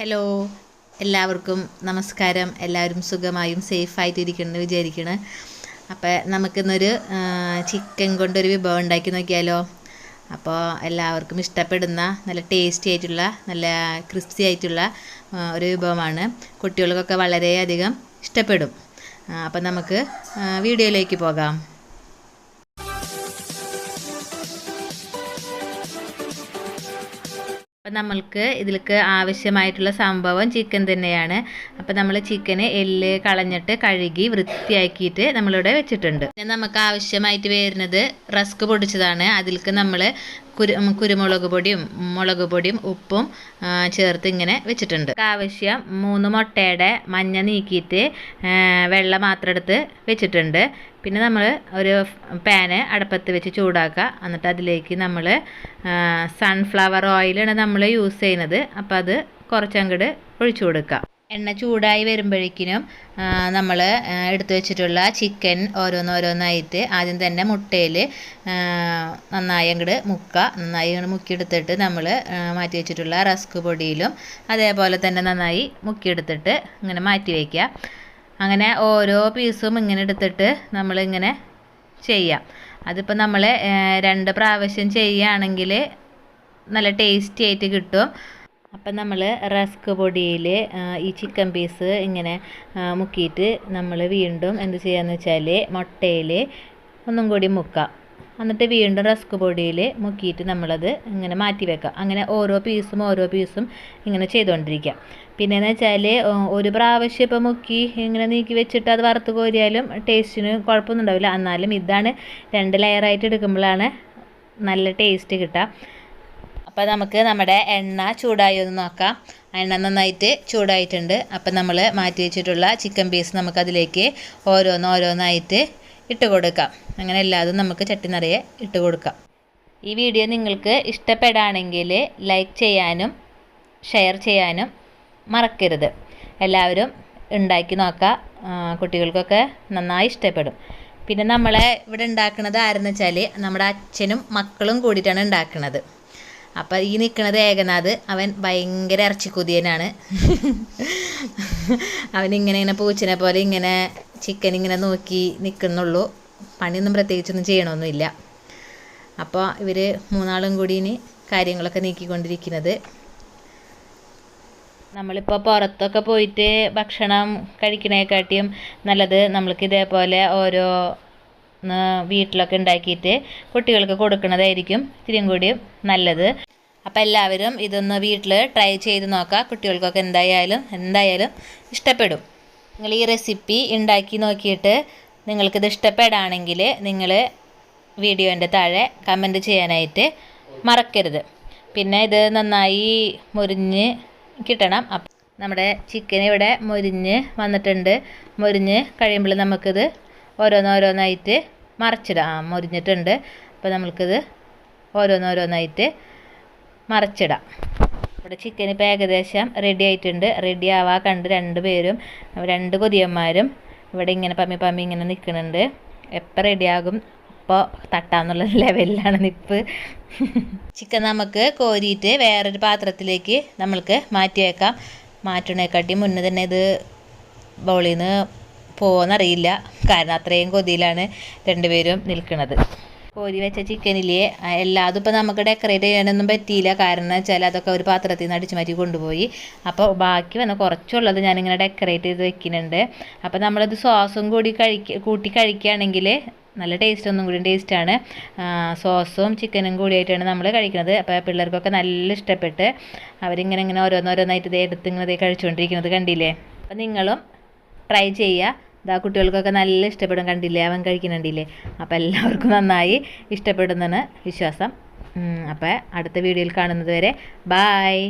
Hello, എല്ലാവർക്കും നമസ്കാരം. എല്ലാവരും സുഖമായും സേഫായിട്ടിരിക്കണമെന്ന് വിചാരിക്കണം. അപ്പോൾ നമുക്കിന്നൊരു ചിക്കൻ കൊണ്ടൊരു വിഭവം ഉണ്ടാക്കി നോക്കിയാലോ. അപ്പോൾ എല്ലാവർക്കും ഇഷ്ടപ്പെടുന്ന നല്ല ടേസ്റ്റി ആയിട്ടുള്ള നല്ല ക്രിസ്പി ആയിട്ടുള്ള ഒരു വിഭവമാണ്. കുട്ടികൾക്കൊക്കെ വളരെയധികം ഇഷ്ടപ്പെടും. അപ്പോൾ നമുക്ക് വീഡിയോയിലേക്ക് പോകാം. അപ്പം നമ്മൾക്ക് ഇതിലേക്ക് ആവശ്യമായിട്ടുള്ള സംഭവം ചിക്കൻ തന്നെയാണ്. അപ്പം നമ്മൾ ചിക്കന് എല്ല് കളഞ്ഞിട്ട് കഴുകി വൃത്തിയാക്കിയിട്ട് നമ്മളിവിടെ വെച്ചിട്ടുണ്ട്. പിന്നെ നമുക്ക് ആവശ്യമായിട്ട് വരുന്നത് റസ്ക് പൊടിച്ചതാണ്. അതിലേക്ക് നമ്മൾ കുരുമുളക് പൊടിയും ഉപ്പും ചേർത്ത് ഇങ്ങനെ വെച്ചിട്ടുണ്ട്. ആവശ്യം 3 മുട്ടയുടെ മഞ്ഞ നീക്കിയിട്ട് വെള്ള മാത്രം എടുത്ത് വെച്ചിട്ടുണ്ട്. പിന്നെ നമ്മൾ ഒരു പാന് അടുപ്പത്ത് വെച്ച് ചൂടാക്കുക. എന്നിട്ട് അതിലേക്ക് നമ്മൾ സൺഫ്ലവർ ഓയിലാണ് നമ്മൾ യൂസ് ചെയ്യുന്നത്. അപ്പോൾ അത് കുറച്ചങ്ങോട്ട് ഒഴിച്ചു കൊടുക്കുക. എണ്ണ ചൂടായി വരുമ്പോഴേക്കിനും നമ്മൾ എടുത്തു വെച്ചിട്ടുള്ള ചിക്കൻ ഓരോന്നോരോന്നായിട്ട് ആദ്യം തന്നെ മുട്ടയിൽ നന്നായി അങ്ങോട്ട് നന്നായി മുക്കിയെടുത്തിട്ട് നമ്മൾ മാറ്റി വെച്ചിട്ടുള്ള റസ്ക് പൊടിയിലും അതേപോലെ തന്നെ നന്നായി മുക്കിയെടുത്തിട്ട് ഇങ്ങനെ മാറ്റി വയ്ക്കുക. അങ്ങനെ ഓരോ പീസും ഇങ്ങനെ എടുത്തിട്ട് നമ്മളിങ്ങനെ ചെയ്യാം. അതിപ്പോൾ നമ്മൾ 2 പ്രാവശ്യം ചെയ്യുകയാണെങ്കിൽ നല്ല ടേസ്റ്റി ആയിട്ട് കിട്ടും. അപ്പം നമ്മൾ റസ്ക് പൊടിയിൽ ഈ ചിക്കൻ പീസ് ഇങ്ങനെ മുക്കിയിട്ട് നമ്മൾ വീണ്ടും എന്ത് ചെയ്യാന്ന് വെച്ചാൽ മുട്ടയിൽ ഒന്നും കൂടി മുക്കാം. എന്നിട്ട് വീണ്ടും റസ്ക് പൊടിയിൽ മുക്കിയിട്ട് നമ്മളത് ഇങ്ങനെ മാറ്റി വെക്കാം. അങ്ങനെ ഓരോ പീസും ഇങ്ങനെ ചെയ്തുകൊണ്ടിരിക്കുക. പിന്നെയെന്ന് വെച്ചാൽ ഒരു പ്രാവശ്യം ഇപ്പോൾ മുക്കി ഇങ്ങനെ നീക്കി വെച്ചിട്ട് അത് വറുത്ത് കോരിയാലും ടേസ്റ്റിന് കുഴപ്പമൊന്നും ഉണ്ടാവില്ല. എന്നാലും ഇതാണ് 2 ലെയറായിട്ട് എടുക്കുമ്പോഴാണ് നല്ല ടേസ്റ്റ് കിട്ടുക. അപ്പോൾ നമുക്ക് നമ്മുടെ എണ്ണ ചൂടായി ഒന്ന് നോക്കാം. എണ്ണ നന്നായിട്ട് ചൂടായിട്ടുണ്ട്. അപ്പം നമ്മൾ മാറ്റി വെച്ചിട്ടുള്ള ചിക്കൻ പീസ് നമുക്കതിലേക്ക് ഓരോന്നായിട്ട് ഇട്ട് കൊടുക്കാം. അങ്ങനെ എല്ലാതും നമുക്ക് ചട്ടി നിറയെ ഇട്ട് കൊടുക്കാം. ഈ വീഡിയോ നിങ്ങൾക്ക് ഇഷ്ടപ്പെടുകയാണെങ്കിൽ ലൈക്ക് ചെയ്യാനും ഷെയർ ചെയ്യാനും മറക്കരുത്. എല്ലാവരും ഉണ്ടാക്കി നോക്കുക. കുട്ടികൾക്കൊക്കെ നന്നായി ഇഷ്ടപ്പെടും. പിന്നെ നമ്മളെ ഇവിടെ ഉണ്ടാക്കുന്നത് ആരെന്ന് വെച്ചാൽ നമ്മുടെ അച്ഛനും മക്കളും കൂടിയിട്ടാണ് ഉണ്ടാക്കുന്നത്. അപ്പോൾ ഈ നിൽക്കുന്നത് ഏകനാഥ്. അവൻ ഭയങ്കര ഇറച്ചിക്കൊതിയനാണ്. അവനിങ്ങനെ പൂച്ചനെ പോലെ ഇങ്ങനെ ചിക്കൻ ഇങ്ങനെ നോക്കി നിൽക്കുന്നുള്ളൂ. പണിയൊന്നും പ്രത്യേകിച്ചൊന്നും ചെയ്യണമൊന്നുമില്ല. അപ്പോൾ ഇവർ 3 കൂടി കാര്യങ്ങളൊക്കെ നീക്കിക്കൊണ്ടിരിക്കുന്നത്. നമ്മളിപ്പോൾ പുറത്തൊക്കെ പോയിട്ട് ഭക്ഷണം കഴിക്കണേക്കാട്ടിയും നല്ലത് നമ്മൾക്ക് ഇതേപോലെ ഓരോ വീട്ടിലൊക്കെ ഉണ്ടാക്കിയിട്ട് കുട്ടികൾക്ക് കൊടുക്കുന്നതായിരിക്കും ഇത്തിരിയും കൂടിയും നല്ലത്. അപ്പോൾ എല്ലാവരും ഇതൊന്ന് വീട്ടിൽ ട്രൈ ചെയ്ത് നോക്കുക. കുട്ടികൾക്കൊക്കെ എന്തായാലും ഇഷ്ടപ്പെടും. നിങ്ങൾ ഈ റെസിപ്പി ഉണ്ടാക്കി നോക്കിയിട്ട് നിങ്ങൾക്കിത് ഇഷ്ടപ്പെടുകയാണെങ്കിൽ നിങ്ങൾ വീഡിയോൻ്റെ താഴെ കമൻറ്റ് ചെയ്യാനായിട്ട് മറക്കരുത്. പിന്നെ ഇത് നന്നായി മുരിഞ്ഞ് കിട്ടണം. നമ്മുടെ ചിക്കൻ ഇവിടെ മുരിഞ്ഞ് വന്നിട്ടുണ്ട്. മുരിഞ്ഞ് കഴിയുമ്പോൾ നമുക്കിത് ഓരോന്നായിട്ട് മറിച്ചിടാം. മുരിഞ്ഞിട്ടുണ്ട്. അപ്പോൾ നമ്മൾക്കിത് ഓരോന്നായിട്ട് മറിച്ചിടാം. ഇവിടെ ചിക്കൻ ഇപ്പോൾ ഏകദേശം റെഡി ആയിട്ടുണ്ട്. റെഡി ആവാൻ കണ്ട് 2 പേരും 2 കൊതിയന്മാരും ഇവിടെ ഇങ്ങനെ പമ്മി ഇങ്ങനെ നിൽക്കുന്നുണ്ട്. എപ്പോൾ റെഡിയാകും അപ്പോൾ തട്ടാന്നുള്ള ലെവലിലാണ് നിൽപ്പ്. ചിക്കൻ നമുക്ക് കോരിയിട്ട് വേറൊരു പാത്രത്തിലേക്ക് നമ്മൾക്ക് മാറ്റി വെക്കാം. മാറ്റണേക്കാട്ടി മുന്നേ തന്നെ ഇത് ബൗളിൽ നിന്ന് പോകുമെന്നറിയില്ല. കാരണം അത്രയും കൊതിയിലാണ് 2 പേരും നിൽക്കുന്നത്. കോരി വെച്ച ചിക്കനിലെ എല്ലാതും ഇപ്പോൾ നമുക്ക് ഡെക്കറേറ്റ് ചെയ്യാനൊന്നും പറ്റിയില്ല. കാരണം വെച്ചാൽ അതൊക്കെ ഒരു പാത്രത്തിൽ നിന്ന് അടിച്ചു മാറ്റി കൊണ്ടുപോയി. അപ്പോൾ ബാക്കി വന്ന കുറച്ചുള്ളത് ഞാനിങ്ങനെ ഡെക്കറേറ്റ് ചെയ്ത് വെക്കുന്നുണ്ട്. അപ്പോൾ നമ്മളത് സോസും കൂടി കൂട്ടി കഴിക്കുകയാണെങ്കിൽ നല്ല ഒന്നും കൂടി ടേസ്റ്റാണ്. സോസും ചിക്കനും കൂടിയായിട്ടാണ് നമ്മൾ കഴിക്കുന്നത്. അപ്പോൾ പിള്ളേർക്കൊക്കെ നല്ല ഇഷ്ടപ്പെട്ട് അവരിങ്ങനെ ഓരോന്നായിട്ട് ഇങ്ങനെ കഴിച്ചുകൊണ്ടിരിക്കുന്നത് കണ്ടില്ലേ. അപ്പോൾ നിങ്ങളും ട്രൈ ചെയ്യുക. കുട്ടികൾക്കൊക്കെ നല്ല ഇഷ്ടപ്പെടും. കണ്ടില്ലേ, അവൻ കഴിക്കുന്നുണ്ടില്ലേ. അപ്പോൾ എല്ലാവർക്കും നന്നായി ഇഷ്ടപ്പെടുന്നെന്ന് വിശ്വാസം. അപ്പോൾ അടുത്ത വീഡിയോയിൽ കാണുന്നത് വരെ ബായ്.